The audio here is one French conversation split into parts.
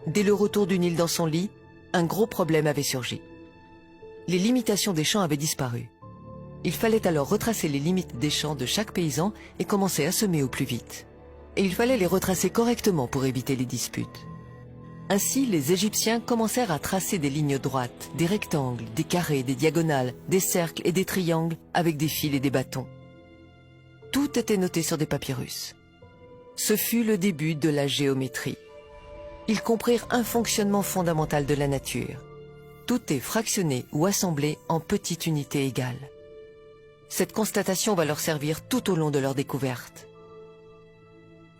dès le retour du Nil dans son lit, un gros problème avait surgi. Les limitations des champs avaient disparu. Il fallait alors retracer les limites des champs de chaque paysan et commencer à semer au plus vite. Et il fallait les retracer correctement pour éviter les disputes. Ainsi, les Égyptiens commencèrent à tracer des lignes droites, des rectangles, des carrés, des diagonales, des cercles et des triangles avec des fils et des bâtons. Tout était noté sur des papyrus. Ce fut le début de la géométrie. Ils comprirent un fonctionnement fondamental de la nature. Tout est fractionné ou assemblé en petites unités égales. Cette constatation va leur servir tout au long de leur découverte.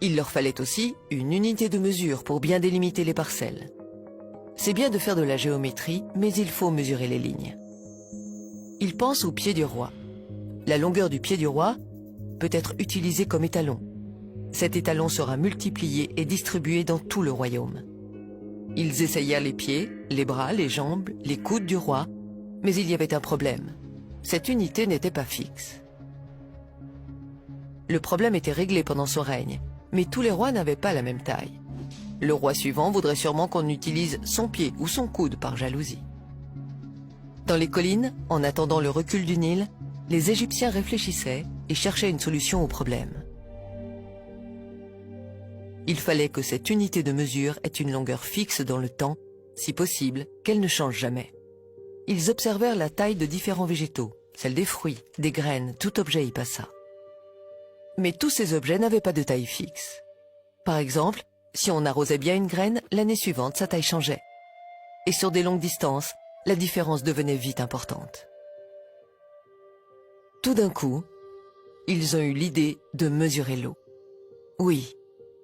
Il leur fallait aussi une unité de mesure pour bien délimiter les parcelles. C'est bien de faire de la géométrie, mais il faut mesurer les lignes. Ils pensent au pied du roi. La longueur du pied du roi peut être utilisée comme étalon. Cet étalon sera multiplié et distribué dans tout le royaume. Ils essayèrent les pieds, les bras, les jambes, les coudes du roi, mais il y avait un problème. Cette unité n'était pas fixe. Le problème était réglé pendant son règne, mais tous les rois n'avaient pas la même taille. Le roi suivant voudrait sûrement qu'on utilise son pied ou son coude par jalousie. Dans les collines, en attendant le recul du Nil, les Égyptiens réfléchissaient et cherchaient une solution au problème. Il fallait que cette unité de mesure ait une longueur fixe dans le temps, si possible, qu'elle ne change jamais. Ils observèrent la taille de différents végétaux, celle des fruits, des graines, tout objet y passa. Mais tous ces objets n'avaient pas de taille fixe. Par exemple, si on arrosait bien une graine, l'année suivante, sa taille changeait. Et sur des longues distances, la différence devenait vite importante. Tout d'un coup, ils ont eu l'idée de mesurer l'eau. Oui,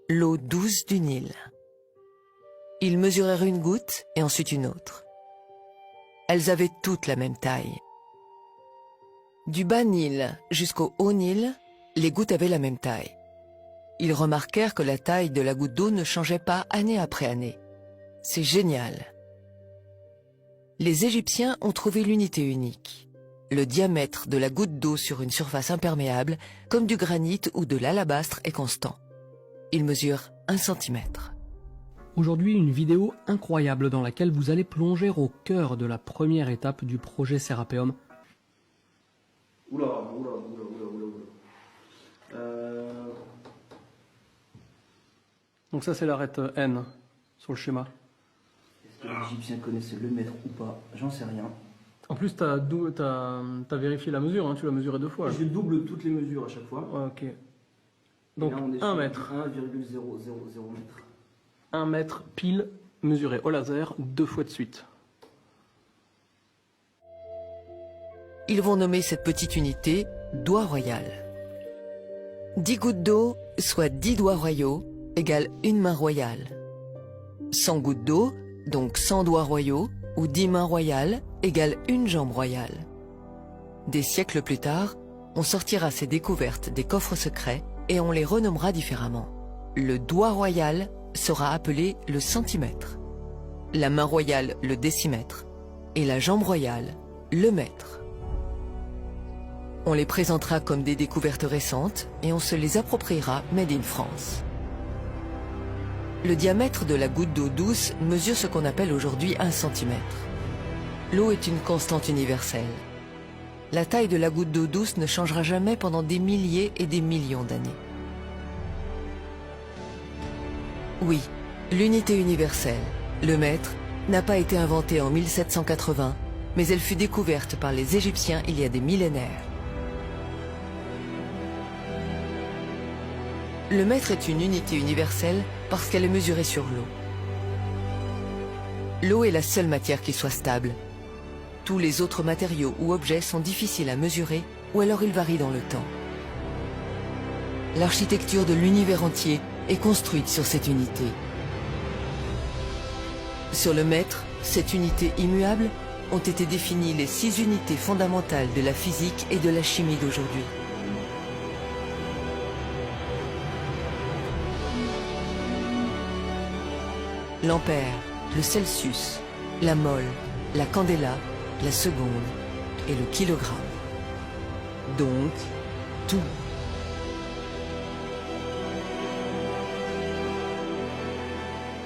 l'eau douce du Nil. Ils mesurèrent une goutte et ensuite une autre. Elles avaient toutes la même taille. Du bas Nil jusqu'au haut Nil, les gouttes avaient la même taille. Ils remarquèrent que la taille de la goutte d'eau ne changeait pas année après année. C'est génial. Les Égyptiens ont trouvé l'unité unique. Le diamètre de la goutte d'eau sur une surface imperméable, comme du granit ou de l'alabastre, est constant. Il mesure 1 centimètre. Aujourd'hui, une vidéo incroyable dans laquelle vous allez plonger au cœur de la première étape du projet Serapeum. Oula. Donc ça c'est l'arête N sur le schéma. Est-ce que les Égyptiens connaissaient le mètre ou pas? J'en sais rien. En plus t'as vérifié la mesure, hein, tu l'as mesuré 2 fois. Je double toutes les mesures à chaque fois. Ouais, ok. Donc là, on est 1 sur mètre. 1,000 mètre. 1 mètre pile mesuré au laser 2 fois de suite. Ils vont nommer cette petite unité doigt royal. 10 gouttes d'eau, soit 10 doigts royaux, égale une main royale. 100 gouttes d'eau, donc 100 doigts royaux, ou 10 mains royales, égale une jambe royale. Des siècles plus tard, on sortira ces découvertes des coffres secrets et on les renommera différemment. Le doigt royal sera appelé le centimètre, la main royale le décimètre et la jambe royale le mètre. On les présentera comme des découvertes récentes et on se les appropriera made in France. Le diamètre de la goutte d'eau douce mesure ce qu'on appelle aujourd'hui 1 centimètre. L'eau est une constante universelle. La taille de la goutte d'eau douce ne changera jamais pendant des milliers et des millions d'années. Oui, l'unité universelle, le mètre, n'a pas été inventée en 1780, mais elle fut découverte par les Égyptiens il y a des millénaires. Le mètre est une unité universelle parce qu'elle est mesurée sur l'eau. L'eau est la seule matière qui soit stable. Tous les autres matériaux ou objets sont difficiles à mesurer ou alors ils varient dans le temps. L'architecture de l'univers entier est construite sur cette unité. Sur le mètre, cette unité immuable, ont été définies les 6 unités fondamentales de la physique et de la chimie d'aujourd'hui. L'ampère, le Celsius, la mole, la candela, la seconde et le kilogramme. Donc, tout.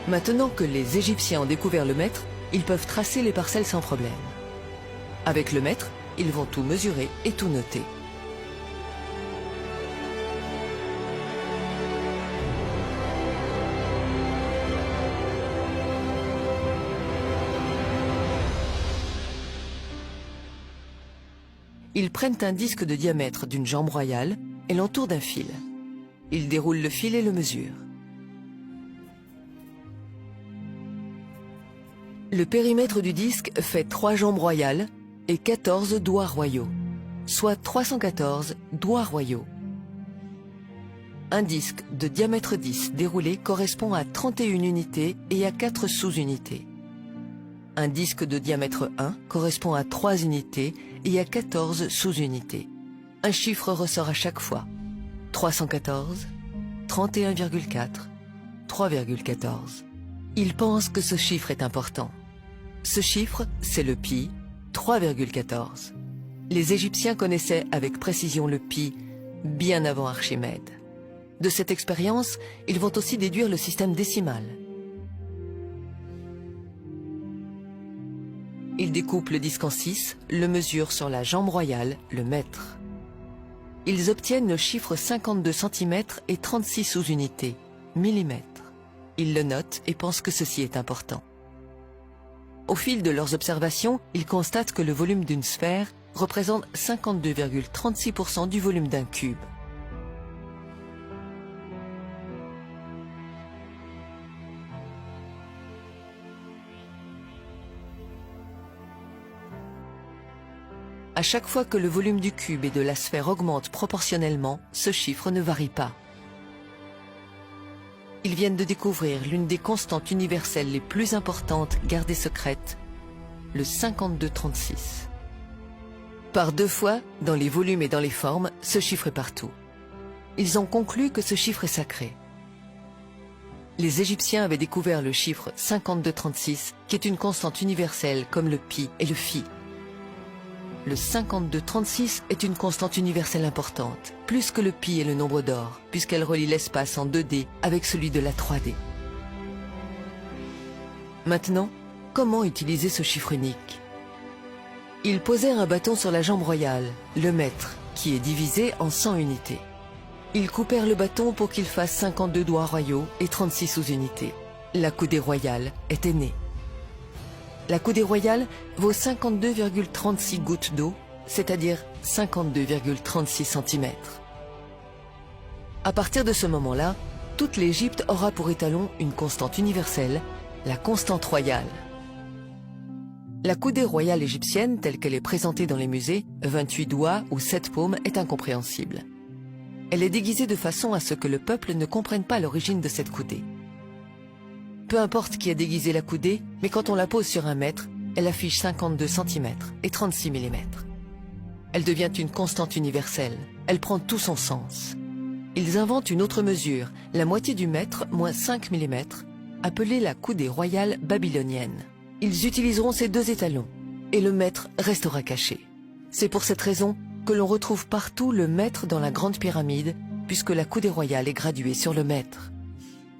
Maintenant que les Égyptiens ont découvert le mètre, ils peuvent tracer les parcelles sans problème. Avec le mètre, ils vont tout mesurer et tout noter. Ils prennent un disque de diamètre d'une jambe royale et l'entourent d'un fil. Ils déroulent le fil et le mesurent. Le périmètre du disque fait 3 jambes royales et 14 doigts royaux, soit 314 doigts royaux. Un disque de diamètre 10 déroulé correspond à 31 unités et à 4 sous-unités. Un disque de diamètre 1 correspond à 3 unités et à 14 sous-unités. Un chiffre ressort à chaque fois. 314, 31,4, 3,14. Ils pensent que ce chiffre est important. Ce chiffre, c'est le pi, 3,14. Les Égyptiens connaissaient avec précision le pi bien avant Archimède. De cette expérience, ils vont aussi déduire le système décimal. Ils découpent le disque en 6, le mesurent sur la jambe royale, le mètre. Ils obtiennent le chiffre 52 cm et 36 sous-unités, millimètres. Ils le notent et pensent que ceci est important. Au fil de leurs observations, ils constatent que le volume d'une sphère représente 52,36% du volume d'un cube. À chaque fois que le volume du cube et de la sphère augmente proportionnellement, ce chiffre ne varie pas. Ils viennent de découvrir l'une des constantes universelles les plus importantes gardées secrètes, le 52,36. Par 2 fois, dans les volumes et dans les formes, ce chiffre est partout. Ils ont conclu que ce chiffre est sacré. Les Égyptiens avaient découvert le chiffre 52,36, qui est une constante universelle comme le pi et le phi. Le 52,36 est une constante universelle importante, plus que le pi et le nombre d'or, puisqu'elle relie l'espace en 2D avec celui de la 3D. Maintenant, comment utiliser ce chiffre unique? Ils posèrent un bâton sur la jambe royale, le mètre, qui est divisé en 100 unités. Ils coupèrent le bâton pour qu'il fasse 52 doigts royaux et 36 sous-unités. La coudée royale était née. La coudée royale vaut 52,36 gouttes d'eau, c'est-à-dire 52,36 cm. À partir de ce moment-là, toute l'Égypte aura pour étalon une constante universelle, la constante royale. La coudée royale égyptienne, telle qu'elle est présentée dans les musées, 28 doigts ou 7 paumes, est incompréhensible. Elle est déguisée de façon à ce que le peuple ne comprenne pas l'origine de cette coudée. Peu importe qui a déguisé la coudée, mais quand on la pose sur un mètre, elle affiche 52 cm et 36 mm. Elle devient une constante universelle, elle prend tout son sens. Ils inventent une autre mesure, la moitié du mètre moins 5 mm, appelée la coudée royale babylonienne. Ils utiliseront ces 2 étalons, et le mètre restera caché. C'est pour cette raison que l'on retrouve partout le mètre dans la grande pyramide, puisque la coudée royale est graduée sur le mètre.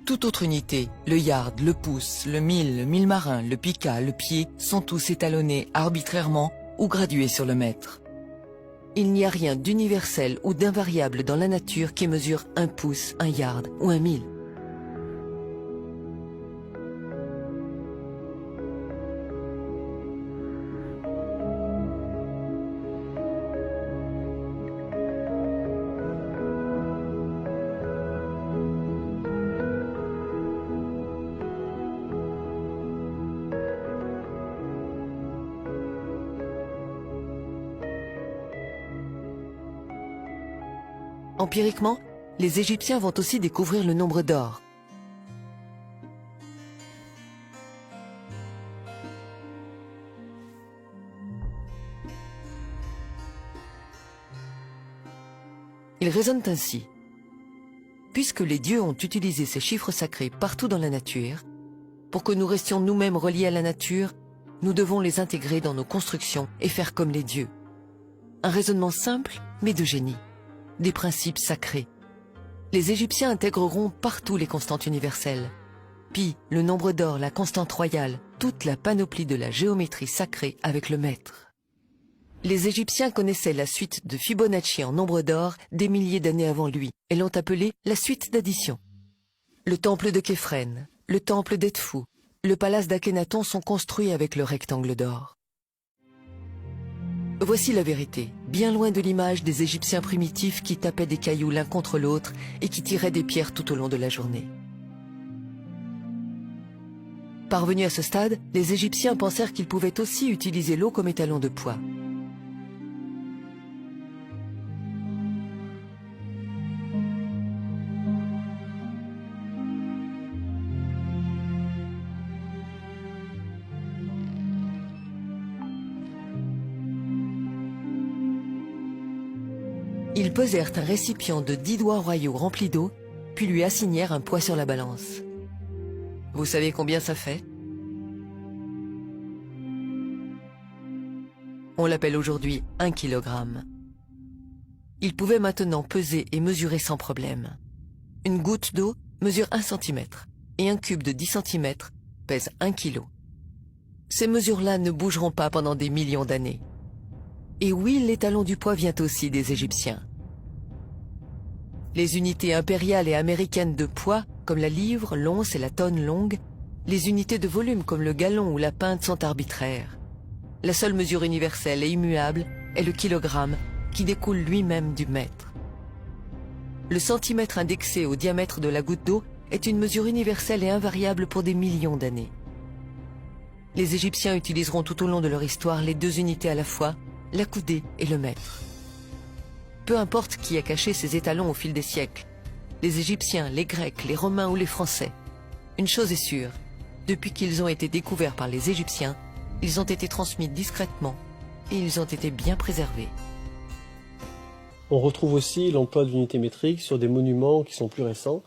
Toute autre unité, le yard, le pouce, le mille marin, le pica, le pied, sont tous étalonnés arbitrairement ou gradués sur le mètre. Il n'y a rien d'universel ou d'invariable dans la nature qui mesure 1 pouce, 1 yard ou 1 mille. Empiriquement, les Égyptiens vont aussi découvrir le nombre d'or. Ils raisonnent ainsi. Puisque les dieux ont utilisé ces chiffres sacrés partout dans la nature, pour que nous restions nous-mêmes reliés à la nature, nous devons les intégrer dans nos constructions et faire comme les dieux. Un raisonnement simple, mais de génie. Des principes sacrés. Les Égyptiens intégreront partout les constantes universelles. Pi, le nombre d'or, la constante royale, toute la panoplie de la géométrie sacrée avec le maître. Les Égyptiens connaissaient la suite de Fibonacci en nombre d'or des milliers d'années avant lui et l'ont appelée la suite d'addition. Le temple de Képhren, le temple d'Edfu, le palace d'Akhénaton sont construits avec le rectangle d'or. Voici la vérité, bien loin de l'image des Égyptiens primitifs qui tapaient des cailloux l'un contre l'autre et qui tiraient des pierres tout au long de la journée. Parvenus à ce stade, les Égyptiens pensèrent qu'ils pouvaient aussi utiliser l'eau comme étalon de poids. Ils posèrent un récipient de 10 doigts royaux rempli d'eau, puis lui assignèrent un poids sur la balance. Vous savez combien ça fait? On l'appelle aujourd'hui 1 kilogramme. Il pouvait maintenant peser et mesurer sans problème. Une goutte d'eau mesure 1 centimètre et un cube de 10 centimètres pèse 1 kilo. Ces mesures-là ne bougeront pas pendant des millions d'années. Et oui, l'étalon du poids vient aussi des Égyptiens. Les unités impériales et américaines de poids, comme la livre, l'once et la tonne longue, les unités de volume comme le gallon ou la pinte sont arbitraires. La seule mesure universelle et immuable est le kilogramme, qui découle lui-même du mètre. Le centimètre indexé au diamètre de la goutte d'eau est une mesure universelle et invariable pour des millions d'années. Les Égyptiens utiliseront tout au long de leur histoire les deux unités à la fois, la coudée et le mètre. Peu importe qui a caché ces étalons au fil des siècles, les Égyptiens, les Grecs, les Romains ou les Français. Une chose est sûre, depuis qu'ils ont été découverts par les Égyptiens, ils ont été transmis discrètement et ils ont été bien préservés. On retrouve aussi l'emploi de l'unité métrique sur des monuments qui sont plus récents,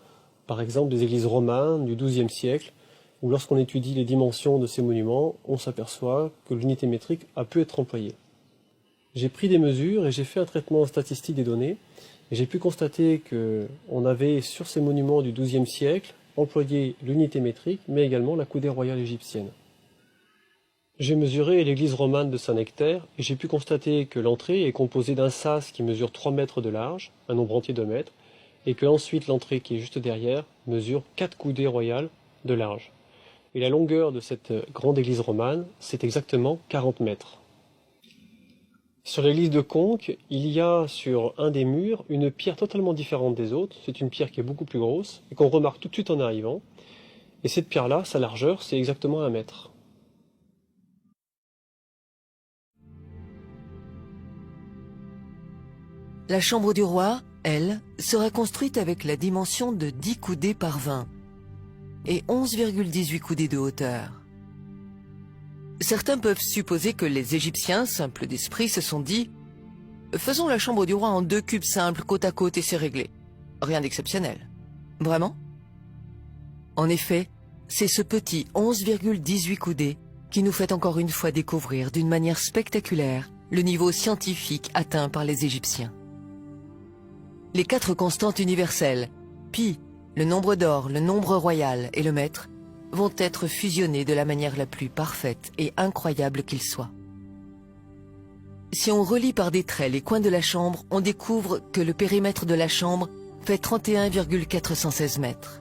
par exemple des églises romanes du XIIe siècle, où lorsqu'on étudie les dimensions de ces monuments, on s'aperçoit que l'unité métrique a pu être employée. J'ai pris des mesures et j'ai fait un traitement statistique des données, et j'ai pu constater qu'on avait sur ces monuments du XIIe siècle employé l'unité métrique, mais également la coudée royale égyptienne. J'ai mesuré l'église romane de Saint-Nectaire et j'ai pu constater que l'entrée est composée d'un sas qui mesure 3 mètres de large, un nombre entier de mètres, et que ensuite l'entrée qui est juste derrière mesure 4 coudées royales de large. Et la longueur de cette grande église romane, c'est exactement 40 mètres. Sur l'église de Conques, il y a sur un des murs une pierre totalement différente des autres. C'est une pierre qui est beaucoup plus grosse et qu'on remarque tout de suite en arrivant. Et cette pierre-là, sa largeur, c'est exactement 1 mètre. La chambre du roi, elle, sera construite avec la dimension de 10 coudées par 20 et 11,18 coudées de hauteur. Certains peuvent supposer que les Égyptiens, simples d'esprit, se sont dit « Faisons la chambre du roi en 2 cubes simples côte à côte et c'est réglé. Rien d'exceptionnel. » Vraiment? En effet, c'est ce petit 11,18 coudées qui nous fait encore une fois découvrir d'une manière spectaculaire le niveau scientifique atteint par les Égyptiens. Les 4 constantes universelles, pi, le nombre d'or, le nombre royal et le mètre, vont être fusionnés de la manière la plus parfaite et incroyable qu'il soit. Si on relie par des traits les coins de la chambre, on découvre que le périmètre de la chambre fait 31,416 mètres,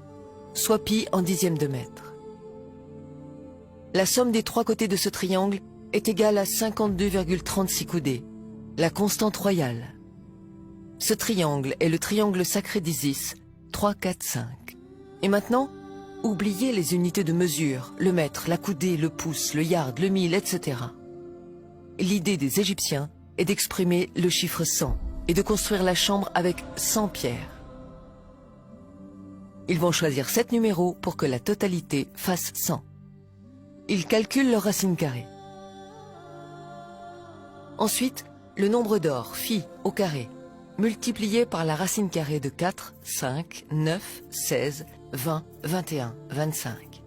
soit pi en dixième de mètre. La somme des 3 côtés de ce triangle est égale à 52,36 coudées, la constante royale. Ce triangle est le triangle sacré d'Isis, 3, 4, 5. Et maintenant, oubliez les unités de mesure, le mètre, la coudée, le pouce, le yard, le mille, etc. L'idée des Égyptiens est d'exprimer le chiffre 100 et de construire la chambre avec 100 pierres. Ils vont choisir 7 numéros pour que la totalité fasse 100. Ils calculent leur racine carrée. Ensuite, le nombre d'or, phi, au carré, multiplié par la racine carrée de 4, 5, 9, 16, 20, 21, 25.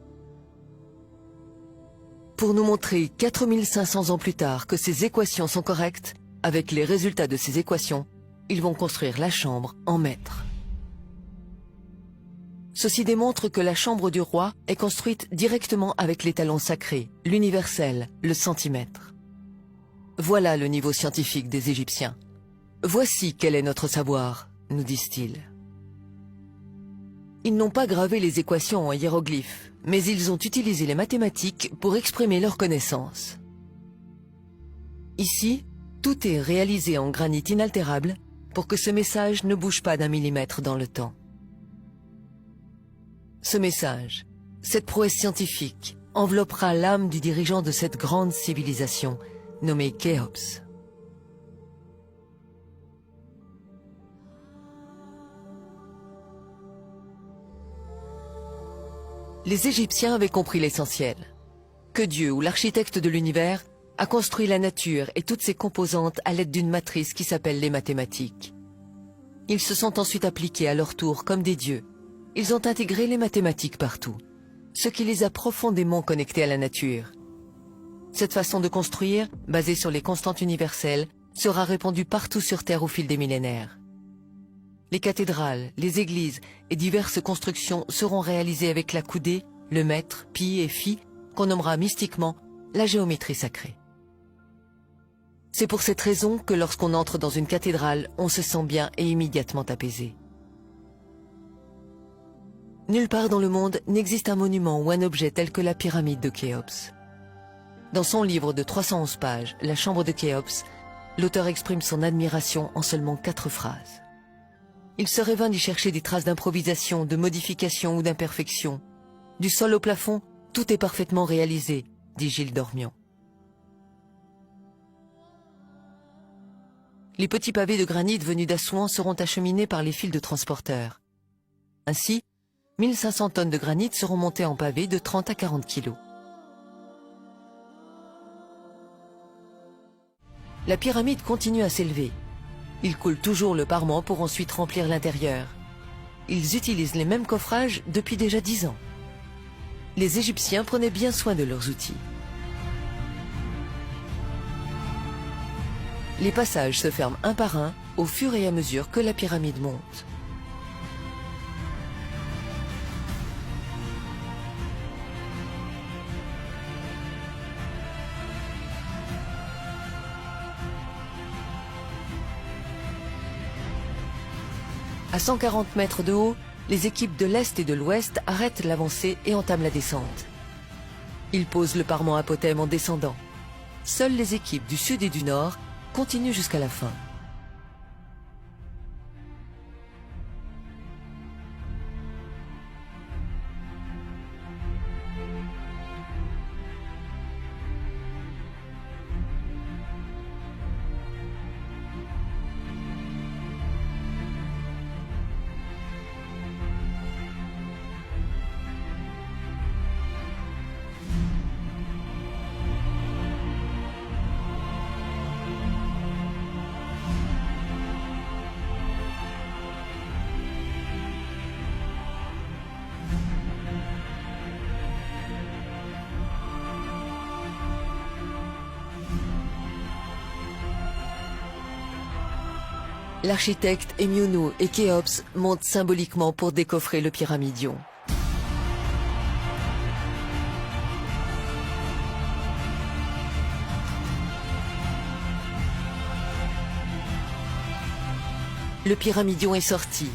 Pour nous montrer 4500 ans plus tard que ces équations sont correctes, avec les résultats de ces équations, ils vont construire la chambre en mètres. Ceci démontre que la chambre du roi est construite directement avec l'étalon sacré, l'universel, le centimètre. Voilà le niveau scientifique des Égyptiens. Voici quel est notre savoir, nous disent-ils. Ils n'ont pas gravé les équations en hiéroglyphes, mais ils ont utilisé les mathématiques pour exprimer leurs connaissances. Ici, tout est réalisé en granit inaltérable pour que ce message ne bouge pas d'1 millimètre dans le temps. Ce message, cette prouesse scientifique, enveloppera l'âme du dirigeant de cette grande civilisation, nommé Khéops. Les Égyptiens avaient compris l'essentiel, que Dieu ou l'architecte de l'univers a construit la nature et toutes ses composantes à l'aide d'une matrice qui s'appelle les mathématiques. Ils se sont ensuite appliqués à leur tour comme des dieux. Ils ont intégré les mathématiques partout, ce qui les a profondément connectés à la nature. Cette façon de construire, basée sur les constantes universelles, sera répandue partout sur Terre au fil des millénaires. Les cathédrales, les églises et diverses constructions seront réalisées avec la coudée, le mètre, pi et phi, qu'on nommera mystiquement la géométrie sacrée. C'est pour cette raison que lorsqu'on entre dans une cathédrale, on se sent bien et immédiatement apaisé. Nulle part dans le monde n'existe un monument ou un objet tel que la pyramide de Khéops. Dans son livre de 311 pages, La chambre de Khéops, l'auteur exprime son admiration en seulement 4 phrases. Il serait vain d'y chercher des traces d'improvisation, de modification ou d'imperfection. Du sol au plafond, tout est parfaitement réalisé, dit Gilles Dormian. Les petits pavés de granit venus d'Assouan seront acheminés par les fils de transporteurs. Ainsi, 1500 tonnes de granit seront montées en pavés de 30 à 40 kilos. La pyramide continue à s'élever. Ils coulent toujours le parement pour ensuite remplir l'intérieur. Ils utilisent les mêmes coffrages depuis déjà 10 ans. Les Égyptiens prenaient bien soin de leurs outils. Les passages se ferment un par un au fur et à mesure que la pyramide monte. À 140 mètres de haut, les équipes de l'Est et de l'Ouest arrêtent l'avancée et entament la descente. Ils posent le parement apotème en descendant. Seules les équipes du Sud et du Nord continuent jusqu'à la fin. L'architecte Émionou et Khéops montent symboliquement pour décoffrer le pyramidion. Le pyramidion est sorti.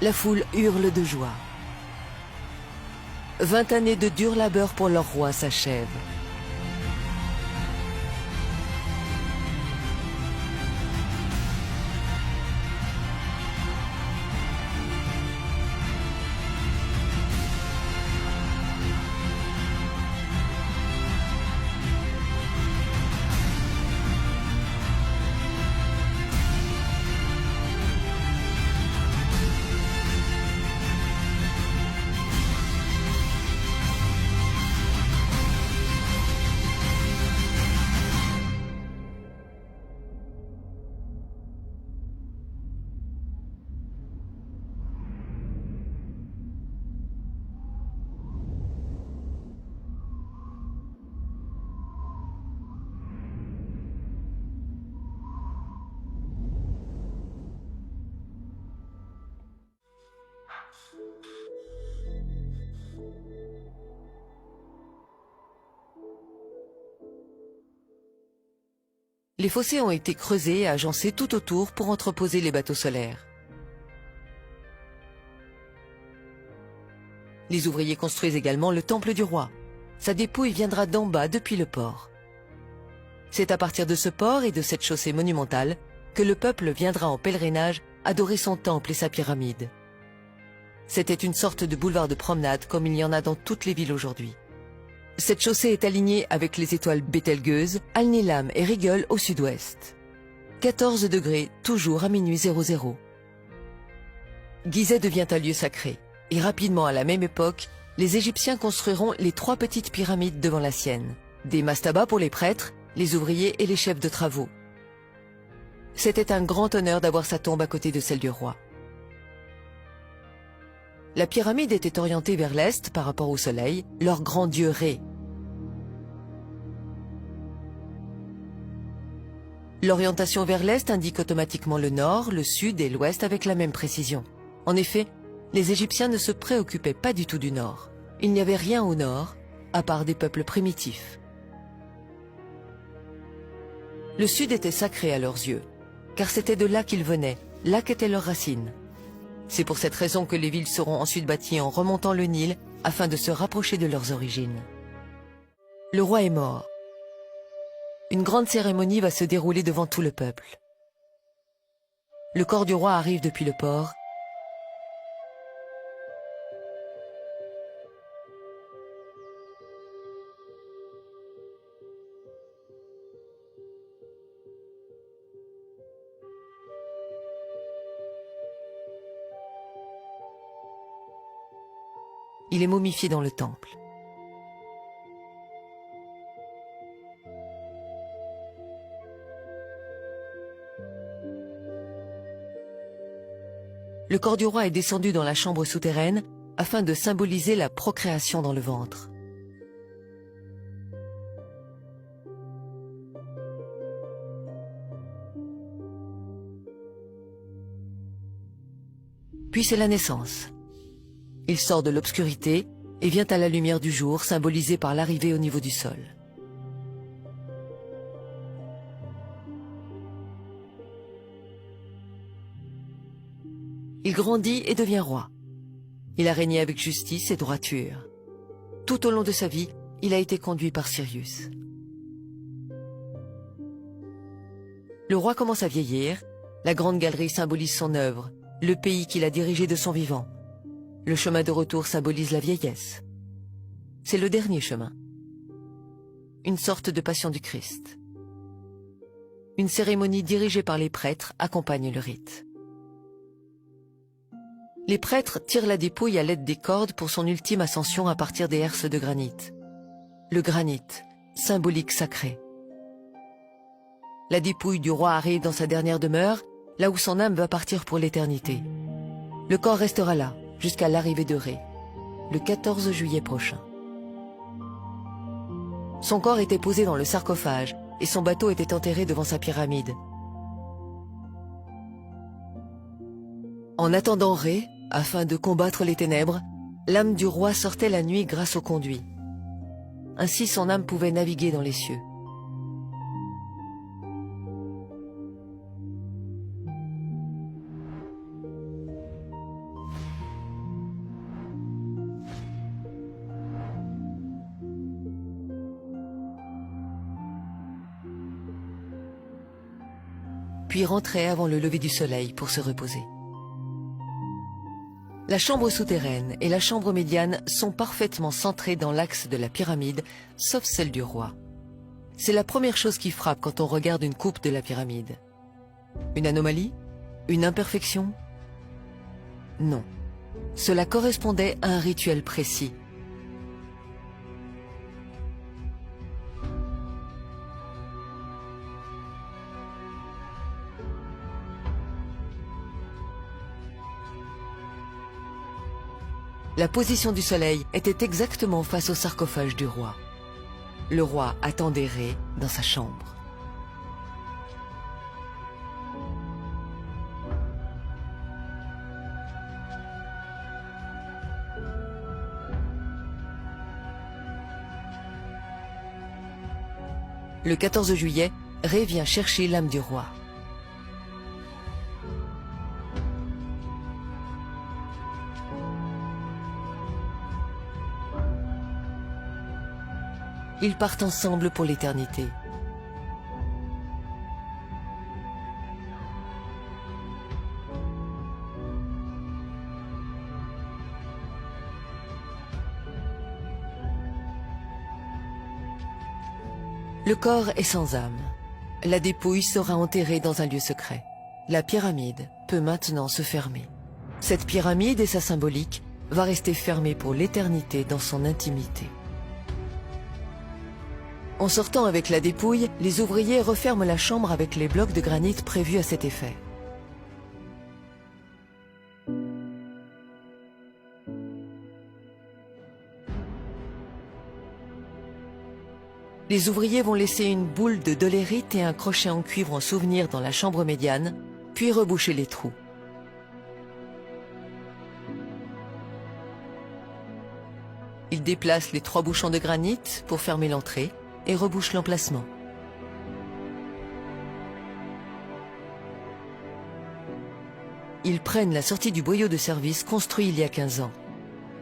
La foule hurle de joie. 20 années de dur labeur pour leur roi s'achèvent. Les fossés ont été creusés et agencés tout autour pour entreposer les bateaux solaires. Les ouvriers construisent également le temple du roi. Sa dépouille viendra d'en bas depuis le port. C'est à partir de ce port et de cette chaussée monumentale que le peuple viendra en pèlerinage adorer son temple et sa pyramide. C'était une sorte de boulevard de promenade comme il y en a dans toutes les villes aujourd'hui. Cette chaussée est alignée avec les étoiles Bételgeuse, Al-Nilam et Rigel au sud-ouest. 14 degrés, toujours à minuit 00. Gizeh devient un lieu sacré. Et rapidement, à la même époque, les Égyptiens construiront les 3 petites pyramides devant la sienne. Des mastabas pour les prêtres, les ouvriers et les chefs de travaux. C'était un grand honneur d'avoir sa tombe à côté de celle du roi. La pyramide était orientée vers l'est par rapport au soleil, leur grand dieu Ré. L'orientation vers l'est indique automatiquement le nord, le sud et l'ouest avec la même précision. En effet, les Égyptiens ne se préoccupaient pas du tout du nord. Il n'y avait rien au nord, à part des peuples primitifs. Le sud était sacré à leurs yeux, car c'était de là qu'ils venaient, là qu'étaient leurs racines. C'est pour cette raison que les villes seront ensuite bâties en remontant le Nil afin de se rapprocher de leurs origines. Le roi est mort. Une grande cérémonie va se dérouler devant tout le peuple. Le corps du roi arrive depuis le port. Il est momifié dans le temple. Le corps du roi est descendu dans la chambre souterraine afin de symboliser la procréation dans le ventre. Puis c'est la naissance. Il sort de l'obscurité et vient à la lumière du jour, symbolisée par l'arrivée au niveau du sol. Il grandit et devient roi. Il a régné avec justice et droiture. Tout au long de sa vie, il a été conduit par Sirius. Le roi commence à vieillir. La grande galerie symbolise son œuvre, le pays qu'il a dirigé de son vivant. Le chemin de retour symbolise la vieillesse. C'est le dernier chemin. Une sorte de passion du Christ. Une cérémonie dirigée par les prêtres accompagne le rite. Les prêtres tirent la dépouille à l'aide des cordes pour son ultime ascension à partir des herses de granit. Le granit, symbolique sacré. La dépouille du roi arrive dans sa dernière demeure, là où son âme va partir pour l'éternité. Le corps restera là, jusqu'à l'arrivée de Ré, le 14 juillet prochain. Son corps était posé dans le sarcophage et son bateau était enterré devant sa pyramide. En attendant Ré, afin de combattre les ténèbres, l'âme du roi sortait la nuit grâce au conduit. Ainsi son âme pouvait naviguer dans les cieux. Puis rentrait avant le lever du soleil pour se reposer. La chambre souterraine et la chambre médiane sont parfaitement centrées dans l'axe de la pyramide, sauf celle du roi. C'est la première chose qui frappe quand on regarde une coupe de la pyramide. Une anomalie? Une imperfection? Non. Cela correspondait à un rituel précis. La position du soleil était exactement face au sarcophage du roi. Le roi attendait Ré dans sa chambre. Le 14 juillet, Ré vient chercher l'âme du roi. Ils partent ensemble pour l'éternité. Le corps est sans âme. La dépouille sera enterrée dans un lieu secret. La pyramide peut maintenant se fermer. Cette pyramide et sa symbolique va rester fermée pour l'éternité dans son intimité. En sortant avec la dépouille, les ouvriers referment la chambre avec les blocs de granit prévus à cet effet. Les ouvriers vont laisser une boule de dolérite et un crochet en cuivre en souvenir dans la chambre médiane, puis reboucher les trous. Ils déplacent les 3 bouchons de granit pour fermer l'entrée et rebouchent l'emplacement. Ils prennent la sortie du boyau de service construit il y a 15 ans.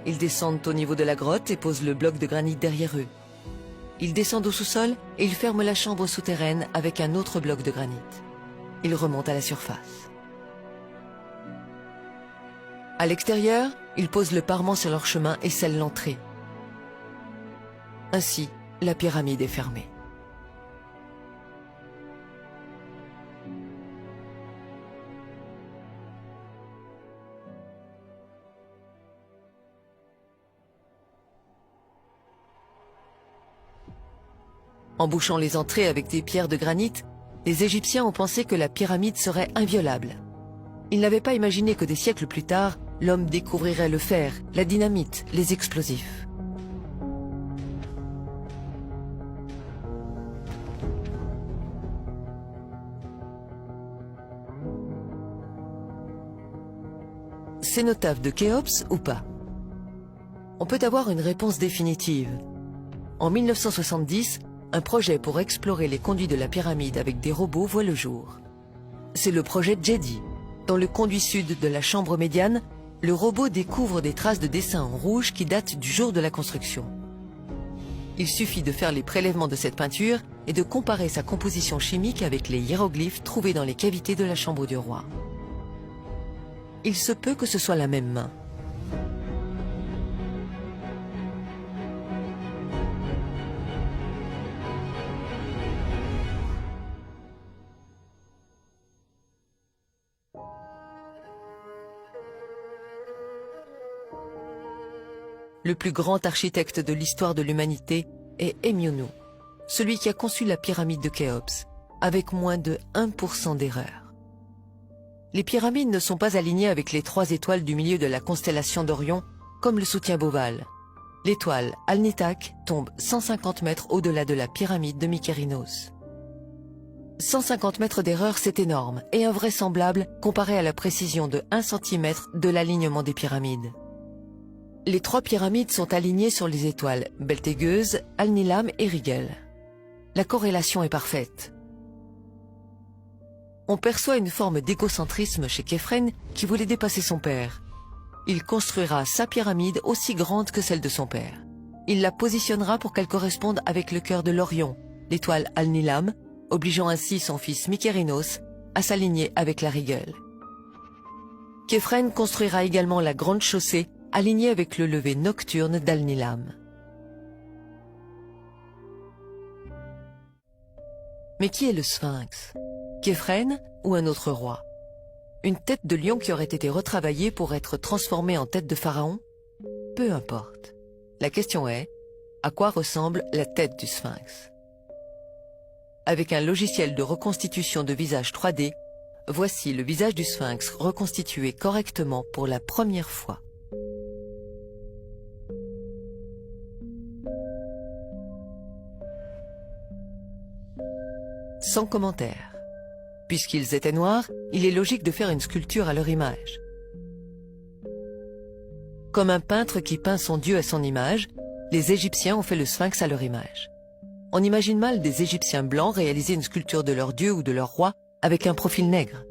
Ils descendent au niveau de la grotte et posent le bloc de granit derrière eux. Ils descendent au sous-sol et ils ferment la chambre souterraine avec un autre bloc de granit. Ils remontent à la surface. À l'extérieur, ils posent le parement sur leur chemin et scellent l'entrée. Ainsi, la pyramide est fermée. En bouchant les entrées avec des pierres de granit, les Égyptiens ont pensé que la pyramide serait inviolable. Ils n'avaient pas imaginé que des siècles plus tard, l'homme découvrirait le fer, la dynamite, les explosifs. Cénotaphe de Khéops ou pas? On peut avoir une réponse définitive. En 1970, un projet pour explorer les conduits de la pyramide avec des robots voit le jour. C'est le projet Jedi. Dans le conduit sud de la chambre médiane, le robot découvre des traces de dessin en rouge qui datent du jour de la construction. Il suffit de faire les prélèvements de cette peinture et de comparer sa composition chimique avec les hiéroglyphes trouvés dans les cavités de la chambre du roi. Il se peut que ce soit la même main. Le plus grand architecte de l'histoire de l'humanité est Emionu, celui qui a conçu la pyramide de Khéops, avec moins de 1% d'erreur. Les pyramides ne sont pas alignées avec les 3 étoiles du milieu de la constellation d'Orion, comme le soutient Beauval. L'étoile Alnitak tombe 150 mètres au-delà de la pyramide de Mykérinos. 150 mètres d'erreur, c'est énorme et invraisemblable comparé à la précision de 1 cm de l'alignement des pyramides. Les 3 pyramides sont alignées sur les étoiles Beltégeuse, Alnilam et Rigel. La corrélation est parfaite. On perçoit une forme d'égocentrisme chez Képhren qui voulait dépasser son père. Il construira sa pyramide aussi grande que celle de son père. Il la positionnera pour qu'elle corresponde avec le cœur de l'Orion, l'étoile Alnilam, obligeant ainsi son fils Mykérinos à s'aligner avec la Rigel. Képhren construira également la grande chaussée alignée avec le lever nocturne d'Alnilam. Mais qui est le Sphinx? Képhren ou un autre roi? Une tête de lion qui aurait été retravaillée pour être transformée en tête de pharaon? Peu importe. La question est, à quoi ressemble la tête du Sphinx? Avec un logiciel de reconstitution de visage 3D, voici le visage du Sphinx reconstitué correctement pour la première fois. Sans commentaire. Puisqu'ils étaient noirs, il est logique de faire une sculpture à leur image. Comme un peintre qui peint son dieu à son image, les Égyptiens ont fait le Sphinx à leur image. On imagine mal des Égyptiens blancs réaliser une sculpture de leur dieu ou de leur roi avec un profil nègre.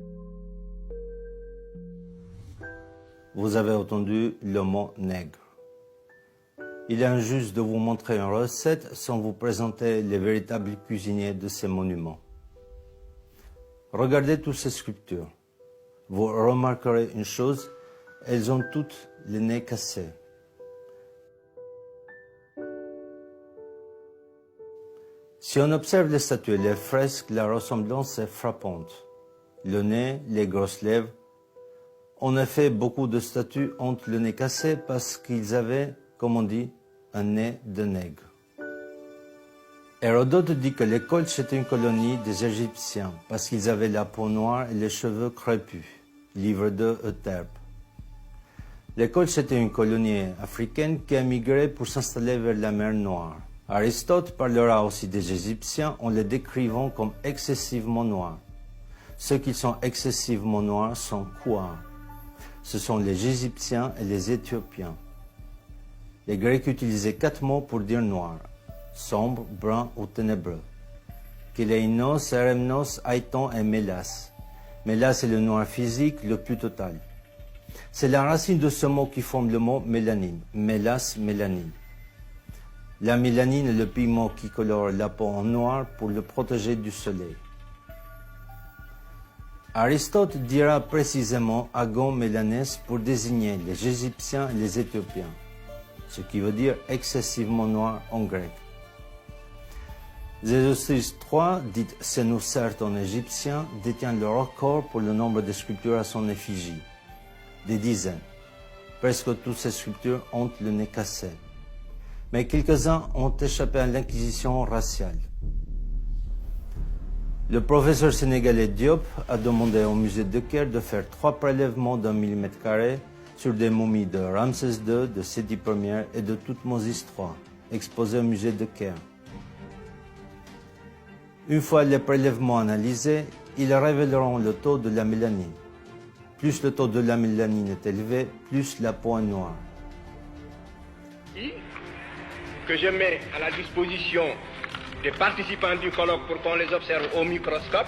Vous avez entendu le mot nègre. Il est injuste de vous montrer une recette sans vous présenter les véritables cuisiniers de ces monuments. Regardez toutes ces sculptures. Vous remarquerez une chose, elles ont toutes les nez cassés. Si on observe les statues et les fresques, la ressemblance est frappante. Le nez, les grosses lèvres. En effet, beaucoup de statues ont le nez cassé parce qu'ils avaient, comme on dit, un nez de nègre. Hérodote dit que les Colches étaient une colonie des Égyptiens parce qu'ils avaient la peau noire et les cheveux crépus. Livre 2, Euterpe. Les Colches étaient une colonie africaine qui a migré pour s'installer vers la mer Noire. Aristote parlera aussi des Égyptiens en les décrivant comme excessivement noirs. Ceux qui sont excessivement noirs sont quoi? Ce sont les Égyptiens et les Éthiopiens. Les Grecs utilisaient 4 mots pour dire noir: sombre, brun ou ténébreux. Kéléinos, Eremnos, Aiton et Mélas. Mélas est le noir physique le plus total. C'est la racine de ce mot qui forme le mot mélanine. Mélas, mélanine. La mélanine est le pigment qui colore la peau en noir pour le protéger du soleil. Aristote dira précisément agon mélanès pour désigner les Égyptiens et les Éthiopiens, ce qui veut dire excessivement noir en grec. Zézosis III, dit Sénouserte en égyptien, détient le record pour le nombre de sculptures à son effigie, des dizaines. Presque toutes ces sculptures ont le nez cassé. Mais quelques-uns ont échappé à l'inquisition raciale. Le professeur sénégalais Diop a demandé au musée de Caire de faire 3 prélèvements d'1 mm² sur des momies de Ramsès II, de Séti Ier et de Thoutmôsis III, exposées au musée de Caire. Une fois les prélèvements analysés, ils révéleront le taux de la mélanine. Plus le taux de la mélanine est élevé, plus la peau est noire. Que je mets à la disposition des participants du colloque pour qu'on les observe au microscope.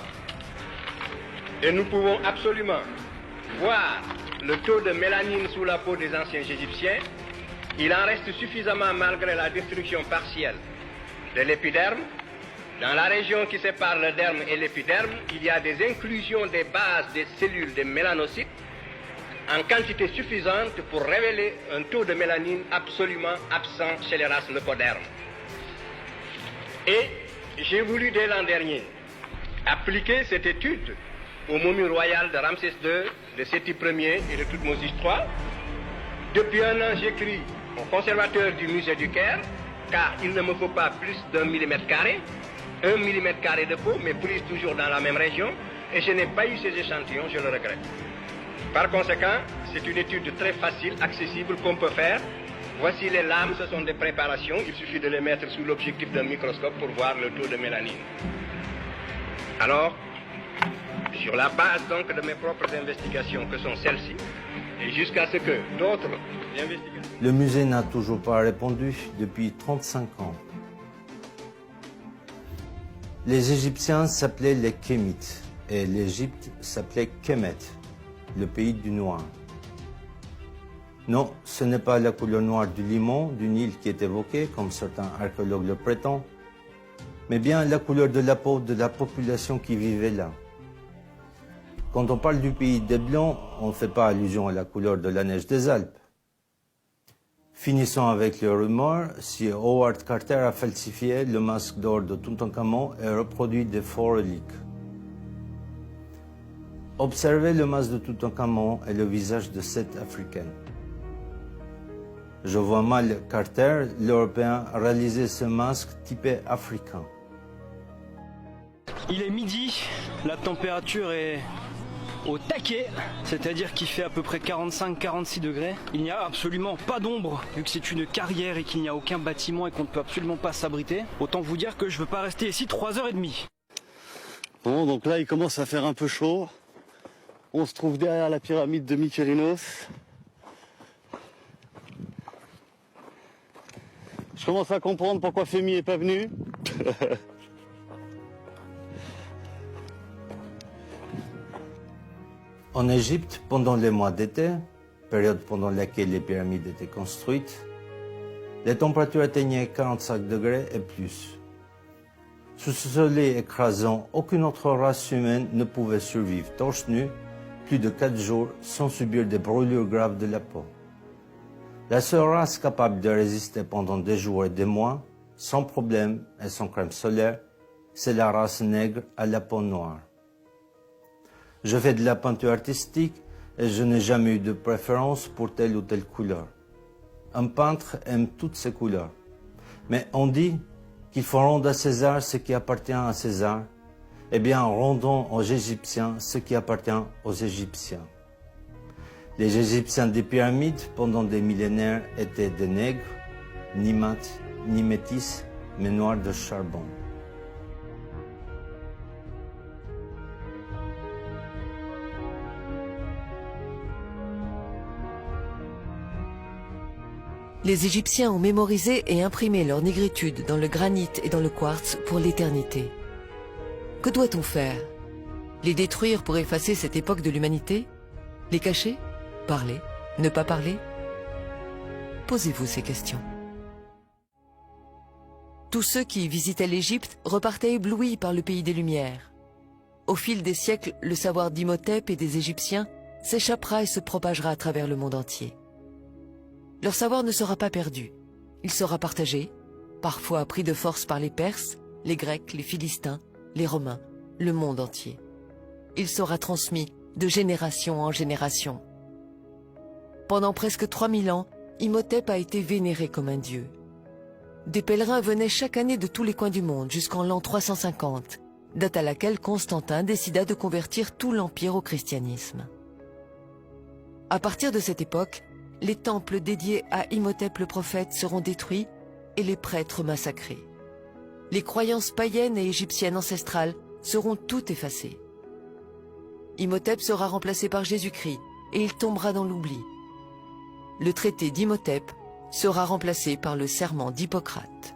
Et nous pouvons absolument voir le taux de mélanine sous la peau des anciens Égyptiens. Il en reste suffisamment malgré la destruction partielle de l'épiderme. Dans la région qui sépare le derme et l'épiderme, il y a des inclusions des bases des cellules des mélanocytes en quantité suffisante pour révéler un taux de mélanine absolument absent chez les races leucodermes. Et j'ai voulu dès l'an dernier appliquer cette étude aux momies royales de Ramsès II, de Séti Ier et de Thoutmôsis III. Depuis un an, j'écris au conservateur du musée du Caire, car il ne me faut pas plus d'1 mm², 1 mm² de peau, mais prise toujours dans la même région, et je n'ai pas eu ces échantillons, je le regrette. Par conséquent, c'est une étude très facile, accessible, qu'on peut faire. Voici les lames, ce sont des préparations. Il suffit de les mettre sous l'objectif d'un microscope pour voir le taux de mélanine. Alors, sur la base donc de mes propres investigations, que sont celles-ci, et jusqu'à ce que d'autres investigations... Le musée n'a toujours pas répondu depuis 35 ans. Les Égyptiens s'appelaient les Kémites et l'Égypte s'appelait Kemet, le pays du noir. Non, ce n'est pas la couleur noire du limon, du Nil qui est évoquée, comme certains archéologues le prétendent, mais bien la couleur de la peau de la population qui vivait là. Quand on parle du pays des Blancs, on ne fait pas allusion à la couleur de la neige des Alpes. Finissons avec les rumeurs, si Howard Carter a falsifié le masque d'or de Toutankhamon et reproduit des faux reliques. Observez le masque de Toutankhamon et le visage de cette Africaine. Je vois mal Carter, l'Européen, réaliser ce masque typé africain. Il est midi, la température est au taquet, c'est-à-dire qu'il fait à peu près 45-46 degrés. Il n'y a absolument pas d'ombre, vu que c'est une carrière et qu'il n'y a aucun bâtiment et qu'on ne peut absolument pas s'abriter. Autant vous dire que je ne veux pas rester ici 3h30. Bon, donc là il commence à faire un peu chaud. On se trouve derrière la pyramide de Mykérinos. Je commence à comprendre pourquoi Femi n'est pas venu. En Égypte, pendant les mois d'été, période pendant laquelle les pyramides étaient construites, les températures atteignaient 45 degrés et plus. Sous ce soleil écrasant, aucune autre race humaine ne pouvait survivre torse nu plus de 4 jours sans subir des brûlures graves de la peau. La seule race capable de résister pendant des jours et des mois, sans problème et sans crème solaire, c'est la race nègre à la peau noire. Je fais de la peinture artistique et je n'ai jamais eu de préférence pour telle ou telle couleur. Un peintre aime toutes ces couleurs. Mais on dit qu'il faut rendre à César ce qui appartient à César. Eh bien, rendons aux Égyptiens ce qui appartient aux Égyptiens. Les Égyptiens des pyramides, pendant des millénaires, étaient des nègres, ni mat, ni métis, mais noirs de charbon. Les Égyptiens ont mémorisé et imprimé leur négritude dans le granit et dans le quartz pour l'éternité. Que doit-on faire? Les détruire pour effacer cette époque de l'humanité? Les cacher? Parler? Ne pas parler? Posez-vous ces questions. Tous ceux qui visitaient l'Égypte repartaient éblouis par le pays des Lumières. Au fil des siècles, le savoir d'Imhotep et des Égyptiens s'échappera et se propagera à travers le monde entier. Leur savoir ne sera pas perdu. Il sera partagé, parfois pris de force par les Perses, les Grecs, les Philistins, les Romains, le monde entier. Il sera transmis de génération en génération. Pendant presque 3000 ans, Imhotep a été vénéré comme un dieu. Des pèlerins venaient chaque année de tous les coins du monde jusqu'en l'an 350, date à laquelle Constantin décida de convertir tout l'Empire au christianisme. À partir de cette époque, les temples dédiés à Imhotep le prophète seront détruits et les prêtres massacrés. Les croyances païennes et égyptiennes ancestrales seront toutes effacées. Imhotep sera remplacé par Jésus-Christ et il tombera dans l'oubli. Le traité d'Imhotep sera remplacé par le serment d'Hippocrate.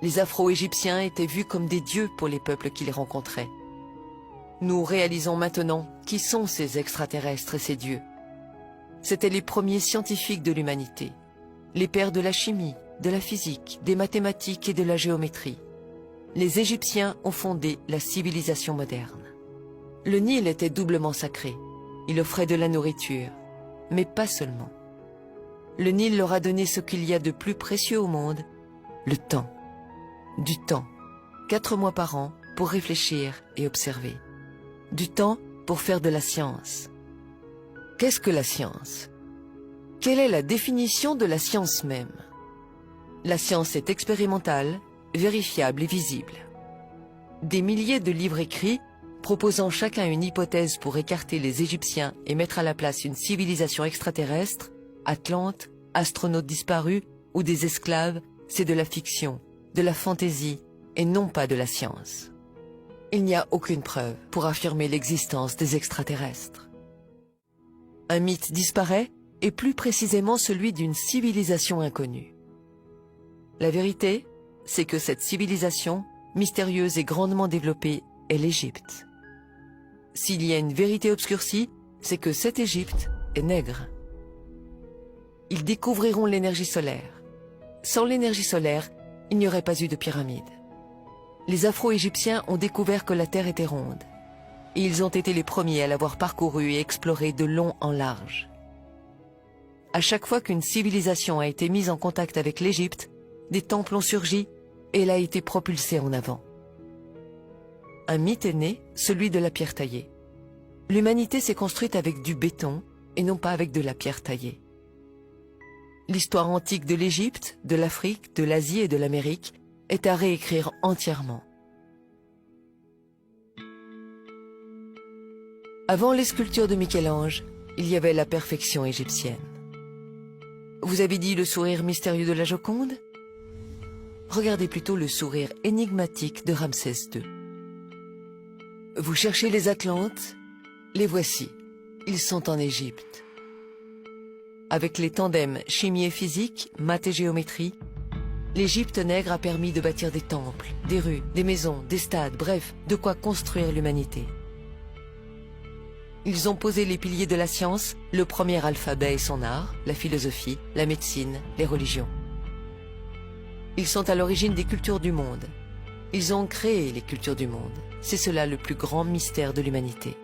Les Afro-Égyptiens étaient vus comme des dieux pour les peuples qui les rencontraient. Nous réalisons maintenant qui sont ces extraterrestres et ces dieux. C'étaient les premiers scientifiques de l'humanité, les pères de la chimie, de la physique, des mathématiques et de la géométrie. Les Égyptiens ont fondé la civilisation moderne. Le Nil était doublement sacré. Il offrait de la nourriture, mais pas seulement. Le Nil leur a donné ce qu'il y a de plus précieux au monde, le temps. Du temps, 4 mois par an pour réfléchir et observer. Du temps pour faire de la science. Qu'est-ce que la science? Quelle est la définition de la science même? La science est expérimentale, vérifiable et visible. Des milliers de livres écrits, proposant chacun une hypothèse pour écarter les Égyptiens et mettre à la place une civilisation extraterrestre, Atlante, astronautes disparus ou des esclaves, c'est de la fiction, de la fantaisie et non pas de la science. Il n'y a aucune preuve pour affirmer l'existence des extraterrestres. Un mythe disparaît, et plus précisément celui d'une civilisation inconnue. La vérité, c'est que cette civilisation, mystérieuse et grandement développée, est l'Égypte. S'il y a une vérité obscurcie, c'est que cette Égypte est nègre. Ils découvriront l'énergie solaire. Sans l'énergie solaire, il n'y aurait pas eu de pyramide. Les Afro-Égyptiens ont découvert que la Terre était ronde. Et ils ont été les premiers à l'avoir parcouru et exploré de long en large. À chaque fois qu'une civilisation a été mise en contact avec l'Égypte, des temples ont surgi et elle a été propulsée en avant. Un mythe est né, celui de la pierre taillée. L'humanité s'est construite avec du béton et non pas avec de la pierre taillée. L'histoire antique de l'Égypte, de l'Afrique, de l'Asie et de l'Amérique est à réécrire entièrement. Avant les sculptures de Michel-Ange, il y avait la perfection égyptienne. Vous avez dit le sourire mystérieux de la Joconde? Regardez plutôt le sourire énigmatique de Ramsès II. Vous cherchez les Atlantes? Les voici. Ils sont en Égypte. Avec les tandems chimie et physique, maths et géométrie, L'Égypte nègre a permis de bâtir des temples, des rues, des maisons, des stades, bref, de quoi construire l'humanité. Ils ont posé les piliers de la science, le premier alphabet et son art, la philosophie, la médecine, les religions. Ils sont à l'origine des cultures du monde. Ils ont créé les cultures du monde. C'est cela le plus grand mystère de l'humanité.